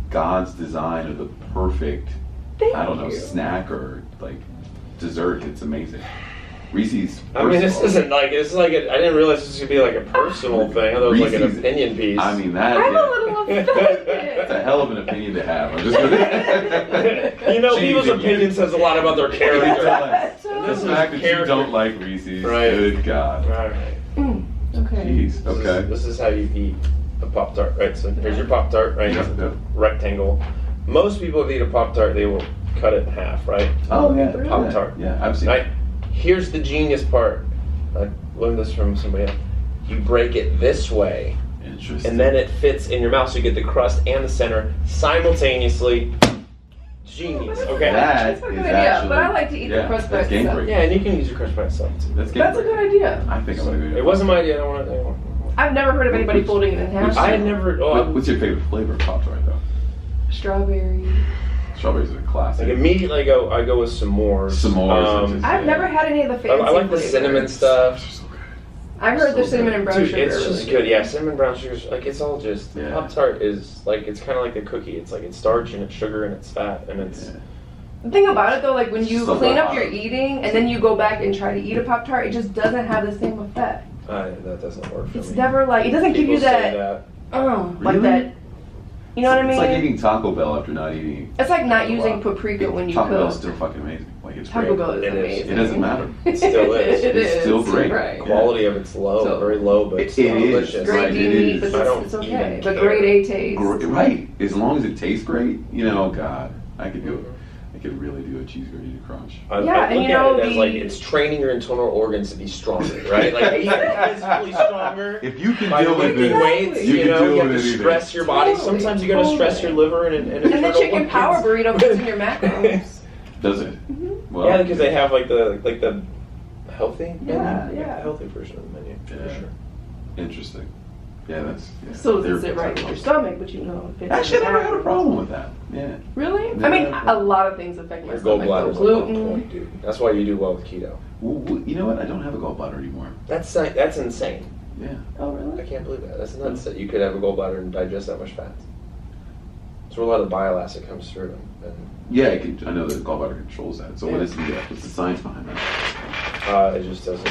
God's design of the perfect, Thank I don't know, you. snack or like dessert. It's amazing. Reese's. I mean, this first of all- isn't like it's like I didn't realize this would be like a personal thing. I thought it was like an Reese's- opinion piece. I mean that. I'm yeah. a little It's a offended. hell of an opinion to have. I'm just gonna. you know, people's Cheesing opinion says a lot about their you. character. The This is fact that you character. don't like Reese's. Right. Good God. All right. Okay. Jeez. Okay. This is how you eat a Pop-Tart, right? So here's your Pop-Tart, right? Yeah, yeah. Rectangle. Most people, if they eat a Pop-Tart, they will cut it in half, right? Oh yeah. Really? Pop-Tart. Yeah, I've seen. Right? Here's the genius part. I learned this from somebody else. You break it this way, Interesting. and then it fits in your mouth, so you get the crust and the center simultaneously. Genius. Okay. That That's a is good idea, actually. but I like to eat the crust by that's game itself. breaking. Yeah, and you can use your crust by itself too. That's game That's a breaking. good idea. I think I'm gonna go. It wasn't my idea. I don't want to. I've never heard of anybody folding it in half. I had never. What's your favorite flavor of Pop-Tart though? Strawberry. Strawberries are a classic. Like immediately, I go with s'mores. S'mores, which is- I've never had any of the I fancy like the flavors. cinnamon stuff. They're so good. I've heard the So cinnamon good. and brown Dude, sugar. it's are just really good. Yeah, cinnamon brown sugars. Like it's all just Yeah. Pop-Tart is like it's kind of like a cookie. It's like it's starch and it's sugar and it's fat and it's. Yeah. The thing about it though, like when It's you just a clean up lot. your eating and then you go back and try to eat a Pop-Tart, it just doesn't have the same effect. That doesn't work for It's me. never like, it doesn't give People you say that, that. like Really? that, you know what I mean? It's like eating Taco Bell after not eating. It's like not a using lot. paprika when you Taco Bell's cook. still fucking amazing. Like it's Taco great. Bell is It is. amazing. It doesn't matter. It still is. It It's is. still great. Right. Quality of it's low, So- very low, but it's It is. delicious. Grade Right, D it meat, is. but I don't it's okay. even But care. grade A taste. Right. As long as it tastes great, you know, God, I could do it. I could really do a cheese gravy crunch. I Yeah, look and you at know, it as like the- it's training your internal organs to be stronger, right? Like you get physically stronger. If you can By deal with lifting it, weights, you you can know, deal you have with to anything. stress your body. Totally, Sometimes you gotta stress your liver and And the chicken power burrito fits in your macros. Does it? Well, Yeah, because they have like the healthy menu, Yeah, like yeah. the healthy version of the menu for Yeah. sure. Interesting. Yeah, that's. Yeah. Still They're- doesn't sit right with your stomach, but you know. it fits Actually, in I your never had a macros. problem with that. Yeah. Really? Never I mean, had a problem. a lot of things affect my Your stomach. gallbladder's The on gluten. point, dude. That's why you do well with keto. Well, you know what? I don't have a gallbladder anymore. That's insane. Yeah. Oh, I really? can't believe that. That's nuts that you could have a gallbladder and digest that much fat. That's where a lot of the bile acid comes through. And Yeah, I know that gallbladder controls that. So what is what's the science behind that? it just doesn't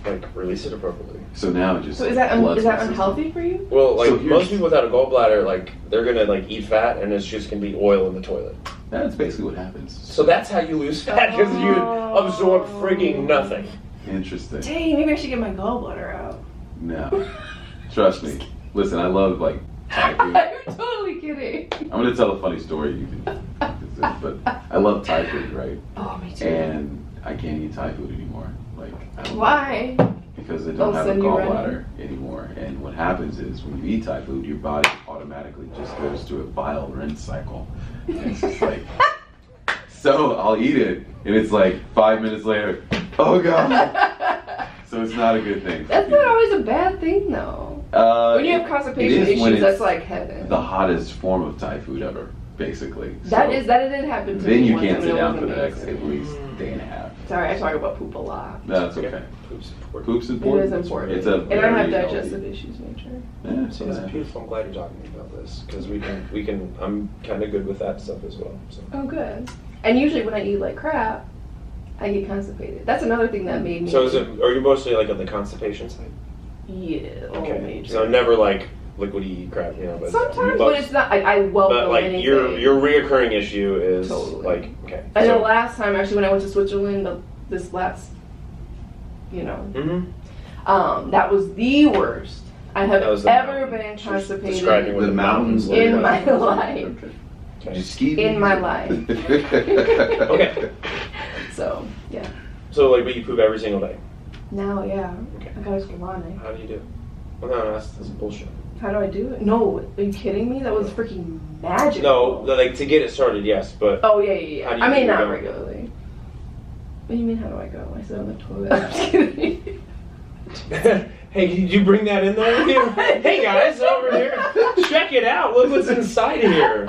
like release it appropriately. So now it just. So is that floods my system. unhealthy for you? Well, like So here's- most people without a gallbladder, like they're gonna like eat fat, and it's just gonna be oil in the toilet. That's basically what happens. So that's how you lose fat because you absorb frigging nothing. Interesting. Dang, maybe I should get my gallbladder out. No. Trust me. Listen, I love like Thai food. You're totally kidding. I'm gonna tell a funny story. You can, but I love Thai food, right? Oh, me too. And I can't eat Thai food anymore. Like, I don't Why? Because I They'll don't have a send you gallbladder anymore. And what happens is when you eat Thai food, your body automatically just goes through a bile rinse cycle. And it's just like, so I'll eat it, and it's like 5 minutes later, oh God. So it's not a good thing. for That's people. not always a bad thing, though. Uh, When you have it constipation is when issues, that's it's like heaven. the hottest form of Thai food ever, basically. That So did happen to me. then you once can't and sit it down was for the next amazing. at least day and a half. Sorry, I talk about poop a lot. No, that's okay. Poop's important. Poop's important. It is important. It's a and I don't have very digestive healthy. issues, nature. Yeah, So it's beautiful. I'm glad you're talking to me about this because we can. I'm kind of good with that stuff as well. So. Oh, good. And usually when I eat like crap, I get constipated. That's another thing that made me. So are you mostly like on the constipation side? Yeah. Okay. Major. So never like liquidy crap, you know. But sometimes, but it's not. I welcome But like anything. your reoccurring issue is Totally. like okay. I know last time actually when I went to Switzerland, this last, you know, that was the worst I have ever been constipated Describing the mountains in my life. Okay. You skied In my life. Okay. So yeah. So like, but you poop every single day. Now, yeah. Okay. I gotta squat. How do you do it? Well, no, that's bullshit. How do I do it? No, are you kidding me? That was freaking magical. No, like to get it started, yes, but. Oh yeah. How do you I mean, do not it? regularly. What do you mean? How do I go? I sit on the toilet. I'm just kidding. Hey, did you bring that in there with you? Hey guys, over here, check it out. Look what's inside here.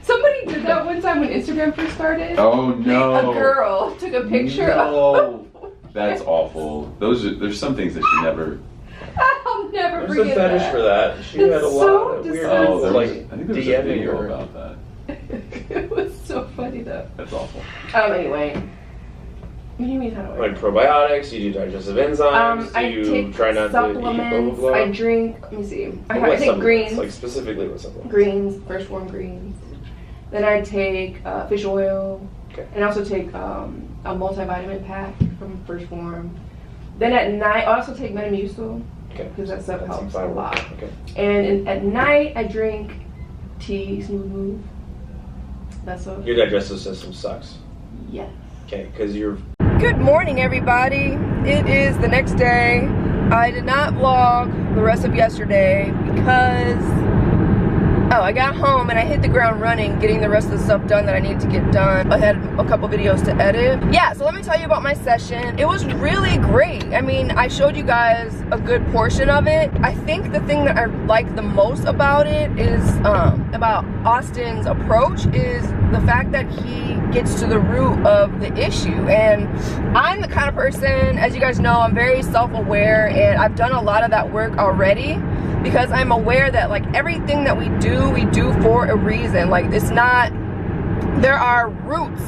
Somebody did that one time when Instagram first started. Oh no! A girl took a picture of. That's awful. There's some things that you never. I'll never There's a forget fetish that. for that. She It's had a so lot of weird, disgusting. Oh, like I think there was a DMing video her. about that. It was so funny though. That's awful. Anyway. What do you mean? How do I? Like probiotics, you do digestive enzymes. I you take try not supplements. to eat blah blah blah. I drink. Let me see. I What take supplements? greens. Like specifically what supplements? Greens, first form greens. Then I take fish oil. Okay. And I also take a multivitamin pack from First Form. Then at night, I also take Metamucil. Okay. Because that stuff helps a fiber. lot. Okay. And at night, I drink tea, Smooth Move. That's what. Your digestive system sucks. Yes. Okay, because you're. Good morning, everybody. It is the next day. I did not vlog the rest of yesterday because I got home and I hit the ground running getting the rest of the stuff done that I needed to get done. I had a couple videos to edit. Yeah, so let me tell you about my session. It was really great. I mean, I showed you guys a good portion of it. I think the thing that I like the most about it is about Austin's approach is the fact that he gets to the root of the issue. And I'm the kind of person, as you guys know, I'm very self-aware and I've done a lot of that work already because I'm aware that like everything that we do for a reason. Like it's not, there are roots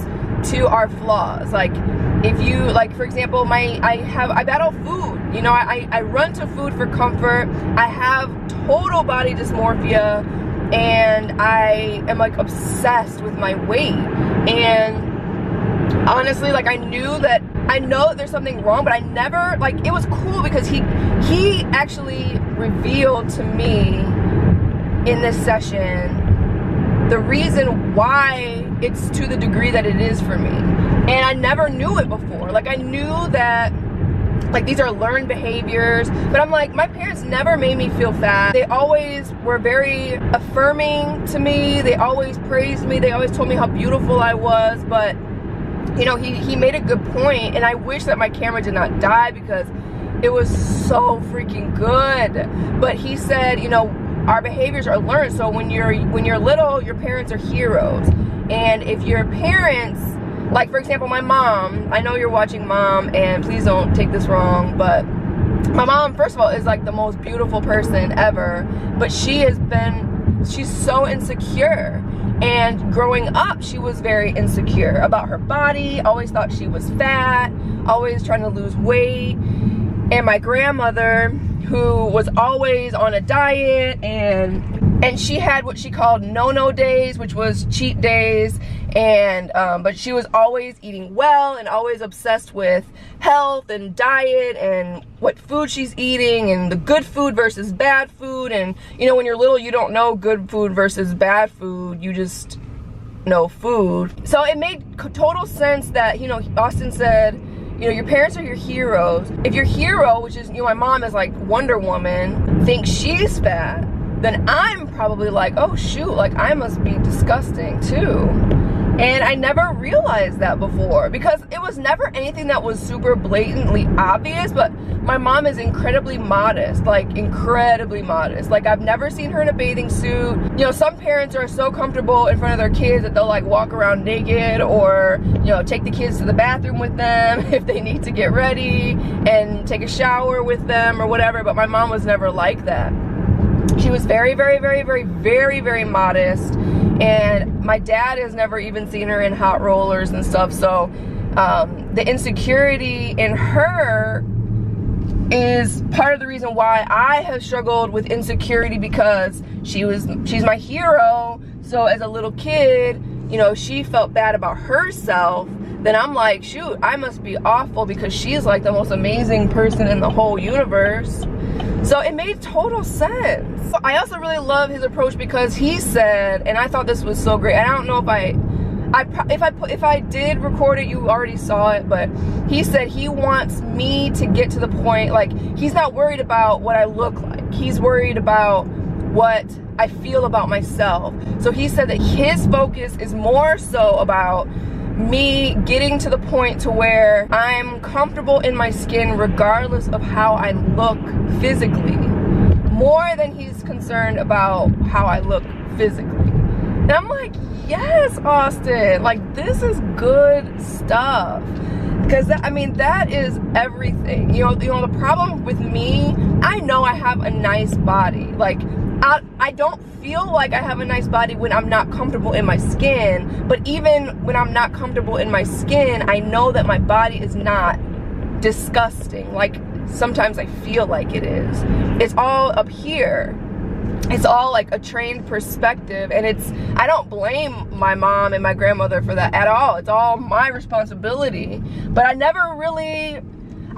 to our flaws. Like if you, like for example, I battle food. You know, I run to food for comfort. I have total body dysmorphia and I am like obsessed with my weight. And honestly, like I know that there's something wrong, but I never, like, it was cool because he actually revealed to me in this session the reason why it's to the degree that it is for me. And I never knew it before. Like I knew that like these are learned behaviors, but I'm like, my parents never made me feel fat. They always were very affirming to me. They always praised me. They always told me how beautiful I was. But you know, he made a good point, and I wish that my camera did not die because it was so freaking good. But he said, you know, our behaviors are learned. So when you're little, your parents are heroes. And if your parents, like for example, my mom, I know you're watching, Mom, and please don't take this wrong, but my mom, first of all, is like the most beautiful person ever, but she's so insecure. And growing up, she was very insecure about her body, always thought she was fat, always trying to lose weight. And my grandmother, who was always on a diet, and she had what she called no-no days, which was cheat days, and but she was always eating well and always obsessed with health and diet and what food she's eating and the good food versus bad food. And you know, when you're little, you don't know good food versus bad food, you just know food. So it made total sense that, you know, Austin said, you know, your parents are your heroes. If your hero, which is, you know, my mom is like Wonder Woman, thinks she's fat, then I'm probably like, oh shoot, like I must be disgusting too. And I never realized that before because it was never anything that was super blatantly obvious, but my mom is incredibly modest, like incredibly modest. Like I've never seen her in a bathing suit. You know, some parents are so comfortable in front of their kids that they'll like walk around naked or, you know, take the kids to the bathroom with them if they need to get ready and take a shower with them or whatever, but my mom was never like that. She was very, very, very, very, very, very modest. And my dad has never even seen her in hot rollers and stuff. So the insecurity in her is part of the reason why I have struggled with insecurity, because she's my hero. So as a little kid, you know, she felt bad about herself. Then I'm like, shoot, I must be awful because she's like the most amazing person in the whole universe. So it made total sense. I also really love his approach because he said, and I thought this was so great, and I don't know if I did record it, you already saw it, but he said he wants me to get to the point, like, he's not worried about what I look like. He's worried about what I feel about myself. So he said that his focus is more so about me getting to the point to where I'm comfortable in my skin regardless of how I look physically, more than he's concerned about how I look physically. And I'm like, yes, Austin, like this is good stuff. Because I mean, that is everything. You know, the problem with me, I know I have a nice body. Like, I don't feel like I have a nice body when I'm not comfortable in my skin. But even when I'm not comfortable in my skin, I know that my body is not disgusting. Like, sometimes I feel like it is. It's all up here. It's all like a trained perspective, and I don't blame my mom and my grandmother for that at all. It's all my responsibility. But I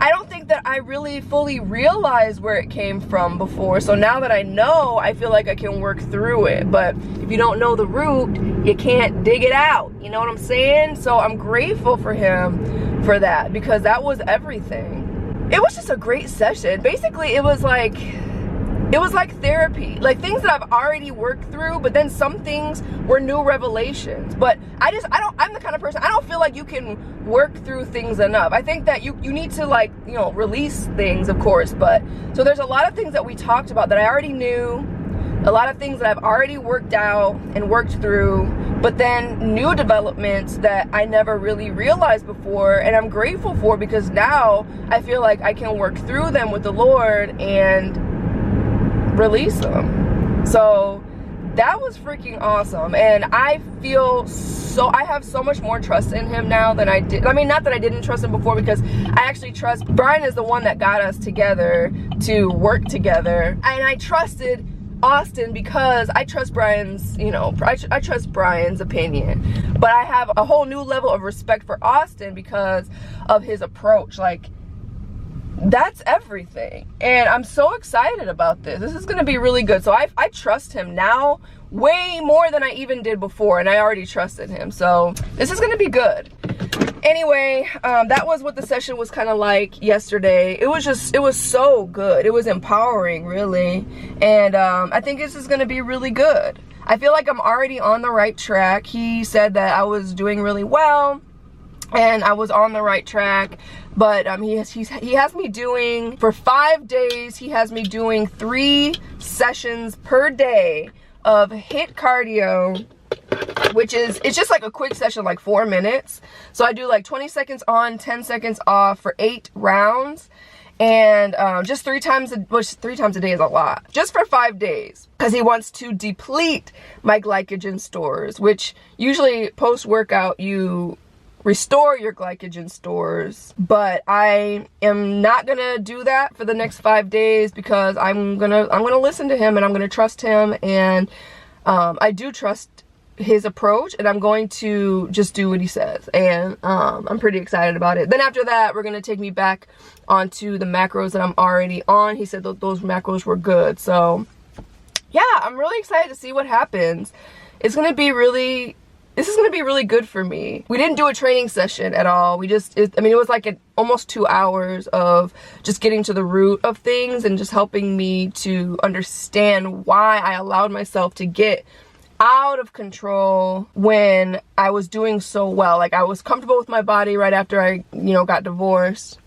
don't think that I really fully realized where it came from before. So now that I know, I feel like I can work through it. But if you don't know the root, you can't dig it out. You know what I'm saying? So I'm grateful for him for that, because that was everything. It was just a great session. Basically, it was like therapy, like things that I've already worked through, but then some things were new revelations. But I'm the kind of person, I don't feel like you can work through things enough. I think that you need to, like, you know, release things, of course. But so there's a lot of things that we talked about that I already knew, a lot of things that I've already worked out and worked through, but then new developments that I never really realized before, and I'm grateful for, because now I feel like I can work through them with the Lord and release them. So that was freaking awesome, and I have so much more trust in him now than I did. I mean, not that I didn't trust him before, because I actually trust Brian is the one that got us together to work together, and I trusted Austin because I trust Brian's, you know, I trust Brian's opinion, but I have a whole new level of respect for Austin because of his approach. Like, that's everything, and I'm so excited about this. This is going to be really good. So I trust him now way more than I even did before, and I already trusted him, so this is going to be good. Anyway, that was what the session was kind of like yesterday. It was so good. It was empowering, really, and I think this is going to be really good. I feel like I'm already on the right track. He said that I was doing really well, and I was on the right track, but he has me doing, for 5 days, he has me doing 3 sessions per day of HIIT cardio, which is, it's just like a quick session, like 4 minutes. So I do like 20 seconds on, 10 seconds off for 8 rounds, and just 3 times, which 3 times a day is a lot, just for 5 days, because he wants to deplete my glycogen stores, which usually post-workout you restore your glycogen stores, but I am not gonna do that for the next 5 days, because I'm gonna listen to him, and I'm gonna trust him, and I do trust his approach, and I'm going to just do what he says, and I'm pretty excited about it. Then after that, we're gonna take me back onto the macros that I'm already on. He said that those macros were good, so yeah, I'm really excited to see what happens. This is gonna be really good for me. We didn't do a training session at all. I mean, it was like almost 2 hours of just getting to the root of things and just helping me to understand why I allowed myself to get out of control when I was doing so well. Like, I was comfortable with my body right after I, you know, got divorced.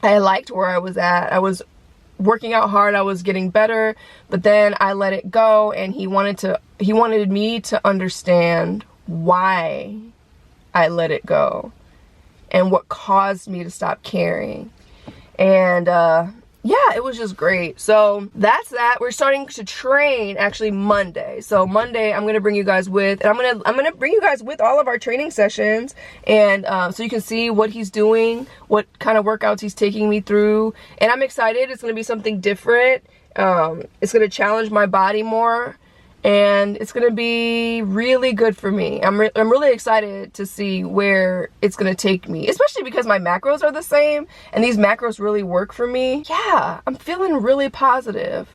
I liked where I was at. I was working out hard, I was getting better, but then I let it go, and he wanted me to understand why I let it go and what caused me to stop caring. And yeah, it was just great. So that's that. We're starting to train actually Monday. So Monday I'm gonna bring you guys with, and I'm gonna bring you guys with all of our training sessions, and so you can see what he's doing, what kind of workouts he's taking me through. And I'm excited. It's gonna be something different. It's gonna challenge my body more, and it's gonna be really good for me. I'm really excited to see where it's gonna take me, especially because my macros are the same and these macros really work for me. Yeah, I'm feeling really positive.